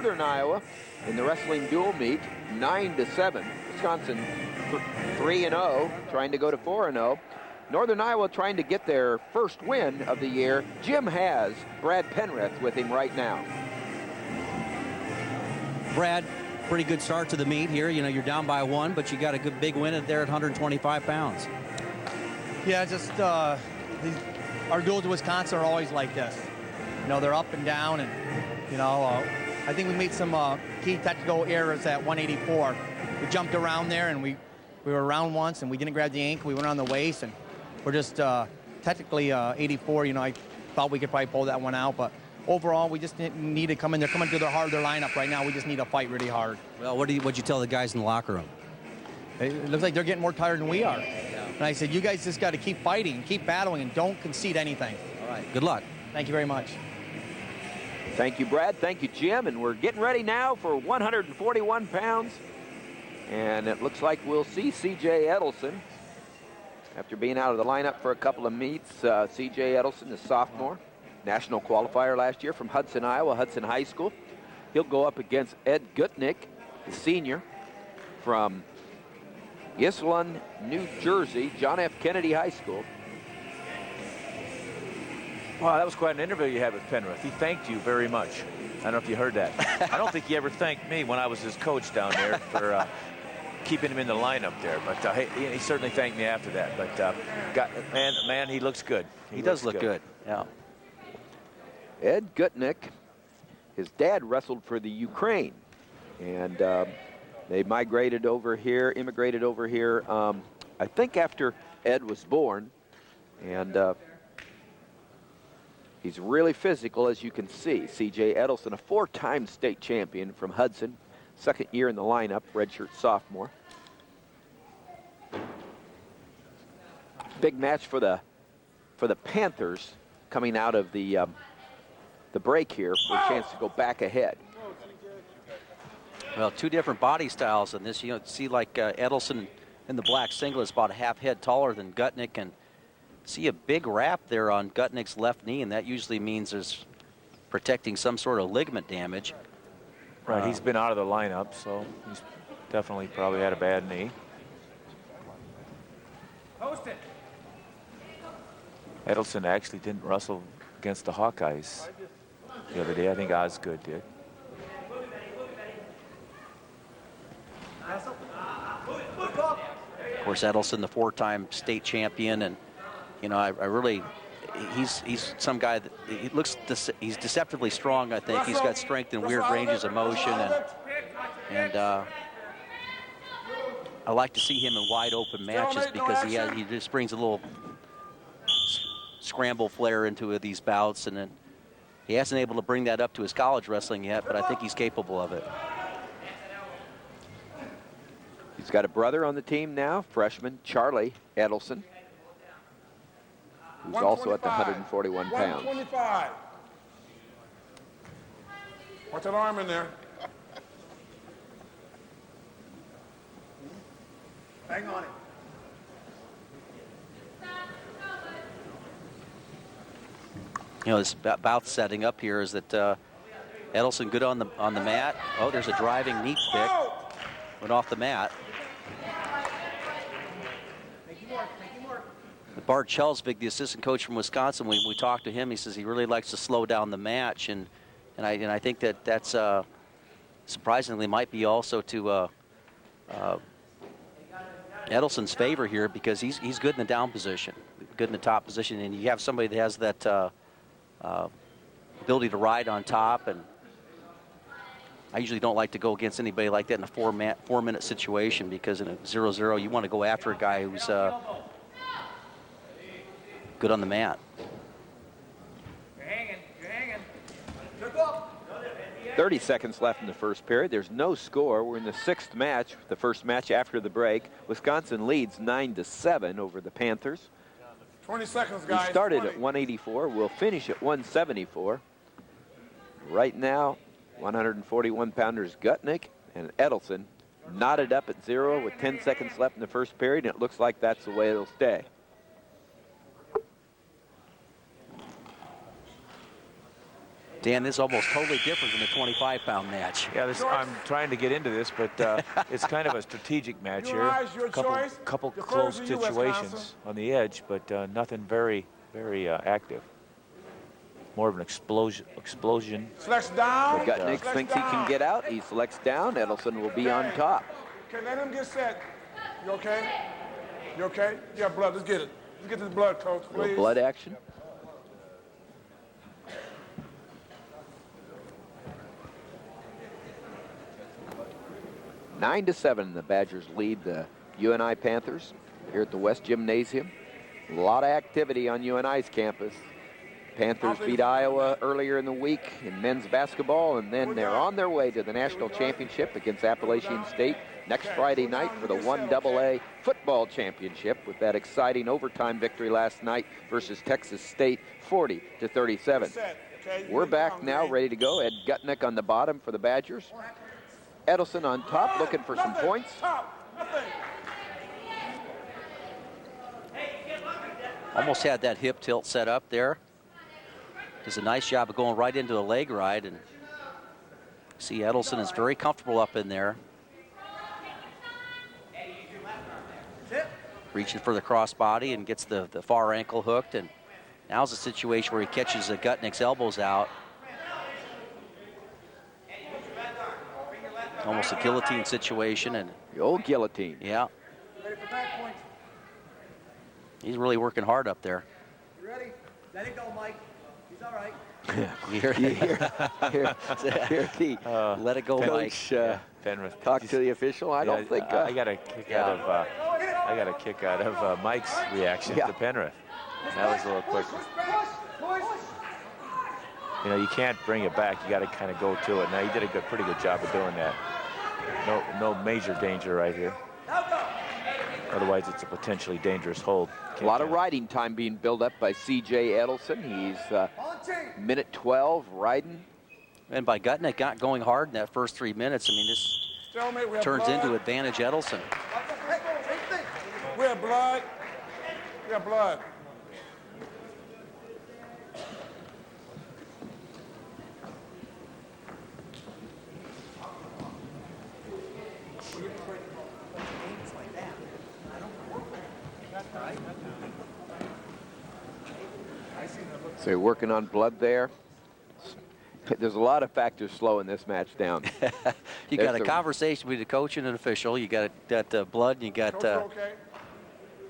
Northern Iowa in the wrestling dual meet, 9-7. Wisconsin 3-0, trying to go to 4-0. Northern Iowa trying to get their first win of the year. Jim has Brad Penrith with him right now. Brad, pretty good start to the meet here. You know, you're down by 1, but you got a good big win there at 125 pounds. Yeah, just our duels to Wisconsin are always like this. You know, they're up and down, and, you know, I think we made some key technical errors at 184. We jumped around there, and we were around once, and we didn't grab the ankle. We went on the waist, and we're just technically 84. You know, I thought we could probably pull that one out, but overall, we just need to come in. They're coming to their lineup right now. We just need to fight really hard. Well, what'd you tell the guys in the locker room? It looks like they're getting more tired than we are. Yeah. And I said, you guys just got to keep fighting, keep battling, and don't concede anything. All right. Good luck. Thank you very much. Thank you, Brad. Thank you, Jim. And we're getting ready now for 141 pounds. And it looks like we'll see C.J. Ettelson. After being out of the lineup for a couple of meets, C.J. Ettelson, the sophomore, national qualifier last year from Hudson, Iowa, Hudson High School. He'll go up against Ed Gutnick, the senior from Ettelson, New Jersey, John F. Kennedy High School. Wow, that was quite an interview you had with Penrith. He thanked you very much. I don't know if you heard that. I don't think he ever thanked me when I was his coach down there for keeping him in the lineup there. But he certainly thanked me after that. But man, he looks good. He does look good. Yeah. Ed Gutnick, his dad wrestled for the Ukraine, and they immigrated over here, I think after Ed was born, and he's really physical, as you can see. C.J. Ettelson, a 4-time state champion from Hudson, second year in the lineup, redshirt sophomore. Big match for the Panthers coming out of the break here for a chance to go back ahead. Well, 2 different body styles in this. You know, see like Ettelson in the black singlet is about a half head taller than Gutnick, and see a big wrap there on Gutnick's left knee, and that usually means there's protecting some sort of ligament damage. Right, he's been out of the lineup, so he's definitely probably had a bad knee. Post it. Ettelson actually didn't wrestle against the Hawkeyes the other day. I think Osgood did. Of course, Ettelson, the 4-time state champion, and you know, I really, he's some guy that he looks, he's deceptively strong. I think he's got strength in weird ranges of motion, and I like to see him in wide open matches because he just brings a little scramble flair into these bouts, and then he hasn't been able to bring that up to his college wrestling yet, but I think he's capable of it. He's got a brother on the team now, freshman Charlie Ettelson, who's also at the 141 pounds. 125. Watch that arm in there. Hang on it. You know, this bout setting up here is that Ettelson good on the mat. Oh, there's a driving knee kick. Went off the mat. Bart Chelsvig, the assistant coach from Wisconsin, we talked to him. He says he really likes to slow down the match, and I think that's surprisingly might be also to Ettelson's favor here, because he's good in the down position, good in the top position, and you have somebody that has that ability to ride on top. And I usually don't like to go against anybody like that in a 4-minute situation, because in a 0-0 you want to go after a guy who's good on the mat. You're hanging. 30 seconds left in the first period. There's no score. We're in the 6th match, the first match after the break. Wisconsin leads 9-7 over the Panthers. 20 seconds, guys. We started 20. at 184. We'll finish at 174. Right now, 141-pounders Gutnick and Ettelson knotted up at 0 with 10 seconds left in the first period, and it looks like that's the way it'll stay. Dan, this is almost totally different than the 25-pound match. Yeah, I'm trying to get into this, but it's kind of a strategic match here. Couple close situations on the edge, but nothing very, very active. More of an explosion. Selects down. Gutnick thinks he can get out. He selects down. Ettelson will be on top. Okay, let him get set. You okay? You okay? Yeah, blood. Let's get it. Let's get this blood, coach, please. Little blood action. Nine to 7, the Badgers lead the UNI Panthers here at the West Gymnasium. A lot of activity on UNI's campus. Panthers beat Iowa earlier in the week in men's basketball, and then they're on their way to the national championship against Appalachian State next Friday night for the 1AA football championship with that exciting overtime victory last night versus Texas State, 40-37. We're back now, ready to go. Ed Gutnick on the bottom for the Badgers. Ettelson on top, looking for some points. Almost had that hip tilt set up there. Does a nice job of going right into the leg ride, and see Ettelson is very comfortable up in there. Reaching for the crossbody and gets the far ankle hooked, and now's a situation where he catches Gutnick's elbows out. Almost a guillotine situation, and the old guillotine. Yeah. He's really working hard up there. You ready? Let it go, Mike. He's all right. Let it go, Coach, Mike. Penrith. Talk to the official. I don't think. I got a kick out of Mike's reaction to Penrith. That was a little quick. You know, you can't bring it back. You got to kind of go to it. Now, he did a pretty good job of doing that. No major danger right here. Otherwise, it's a potentially dangerous hold. A lot of riding time being built up by C.J. Ettelson. He's minute 12 riding. And by Gutnick not going hard in that first 3 minutes, I mean, this turns into advantage Ettelson. We have blood. We have blood. So you're working on blood there. There's a lot of factors slowing this match down. You got a conversation with the coach and an official. You got that blood, and you got.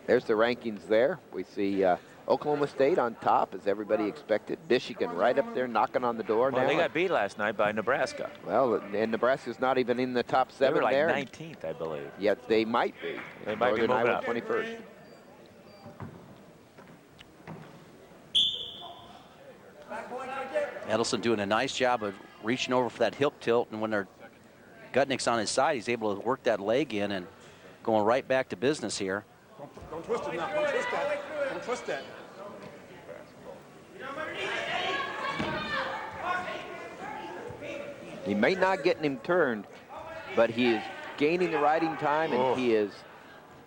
There's the rankings there. We see Oklahoma State on top, as everybody expected. Michigan right up there knocking on the door now. They got beat last night by Nebraska. Well, and Nebraska's not even in the top 7 they were like there. 19th, I believe. Yet they might be. They might be moving up. 21st. Ettelson doing a nice job of reaching over for that hip tilt, and when Gutnick's on his side, he's able to work that leg in and going right back to business here. Don't twist it now. Don't twist that. Don't twist that. He may not get him turned, but he is gaining the riding time, and he is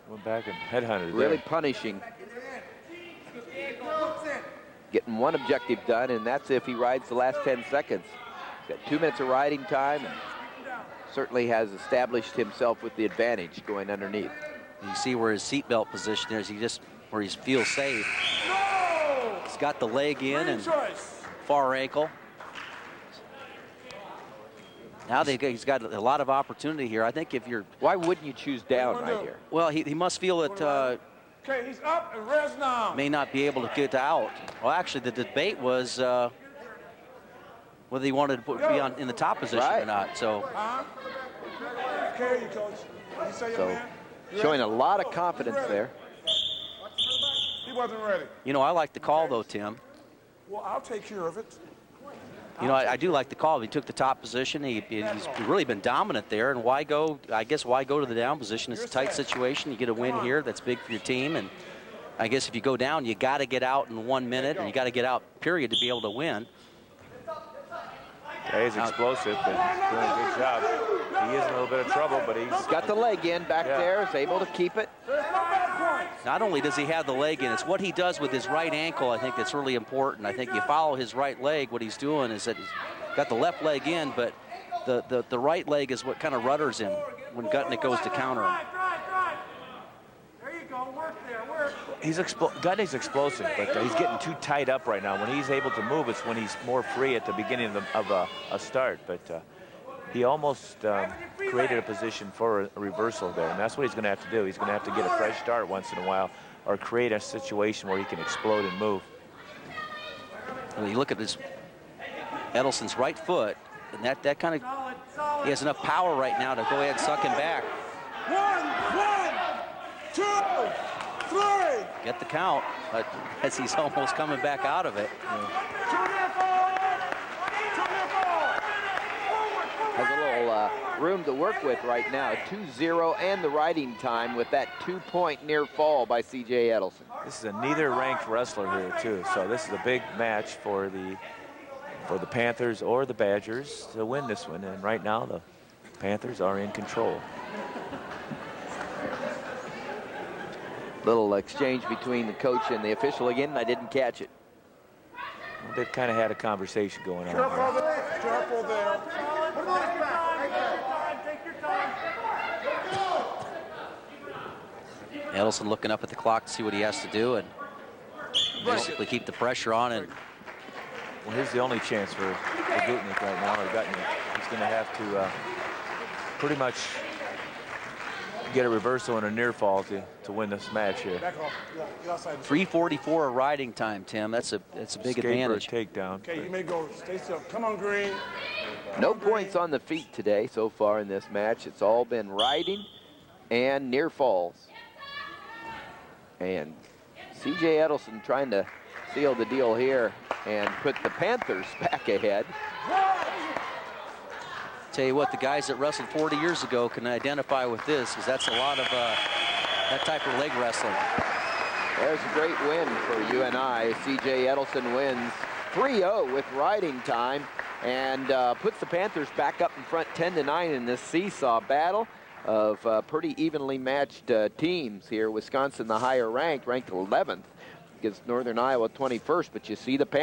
went back and headhunted really there. punishing. Getting one objective done, and that's if he rides the last 10 seconds. He's got 2 minutes of riding time, and certainly has established himself with the advantage going underneath. You see where his seatbelt position is. Where he feels safe. He's got the leg in and far ankle. Now he's got a lot of opportunity here. I think if you're... Why wouldn't you choose down right here? Well, he must feel that... Okay, he's up and rest now. May not be able to get out. Well, actually, the debate was whether he wanted to be in the top position or not. So, Carry you, coach. You say your man? Showing a lot of confidence there. He wasn't ready. you know, I like the call though, Tim. Well, I'll take care of it. You know, I do like the call. He took the top position. He's really been dominant there. And why go? I guess why go to the down position? It's a tight situation. You get a win here. That's big for your team. And I guess if you go down, you got to get out in 1 minute, and you got to get out, period, to be able to win. Yeah, he's explosive, but he's doing a good job. He is in a little bit of trouble, but he's got the leg in back there. Is able to keep it. There's no bad points. not only does he have the leg in, it's what he does with his right ankle, I think, that's really important. I think you follow his right leg, what he's doing is that he's got the left leg in, but the right leg is what kind of rudders him when Gutnick goes to counter him. There you go, work there, work. Gutnick's explosive, but he's getting too tied up right now. When he's able to move, it's when he's more free at the beginning of a start. But he almost created a position for a reversal there, and that's what he's going to have to do. He's going to have to get a fresh start once in a while, or create a situation where he can explode and move. When you look at this Ettelson's right foot, and that kind of, he has enough power right now to go ahead and suck him back. 1, 2, 3. Get the count, but as he's almost coming back out of it. Has a little room to work with right now. 2-0 and the riding time with that 2-point near fall by C.J. Ettelson. This is a neither-ranked wrestler here, too. So this is a big match for the Panthers or the Badgers to win this one. And right now, the Panthers are in control. Little exchange between the coach and the official again. I didn't catch it. Well, they've kind of had a conversation going on. Careful there. Careful there. Ettelson looking up at the clock to see what he has to do and basically keep the pressure on. And well, here's the only chance for Gutnick right now, or Gutnick. He's going to have to pretty much get a reversal and a near fall to win this match here. Back off. Get outside. 3:44 of riding time, Tim. That's a big Escape advantage. or a takedown. Okay, you may go. Stay still. Come on, Green. No points on the feet today so far in this match. It's all been riding and near falls. And C.J. Ettelson trying to seal the deal here and put the Panthers back ahead. Tell you what, the guys that wrestled 40 years ago can identify with this, because that's a lot of that type of leg wrestling. There's a great win for UNI. C.J. Ettelson wins 3-0 with riding time and puts the Panthers back up in front 10-9 in this seesaw battle of pretty evenly matched teams here. Wisconsin, the higher ranked 11th, gives Northern Iowa 21st, but you see the Panthers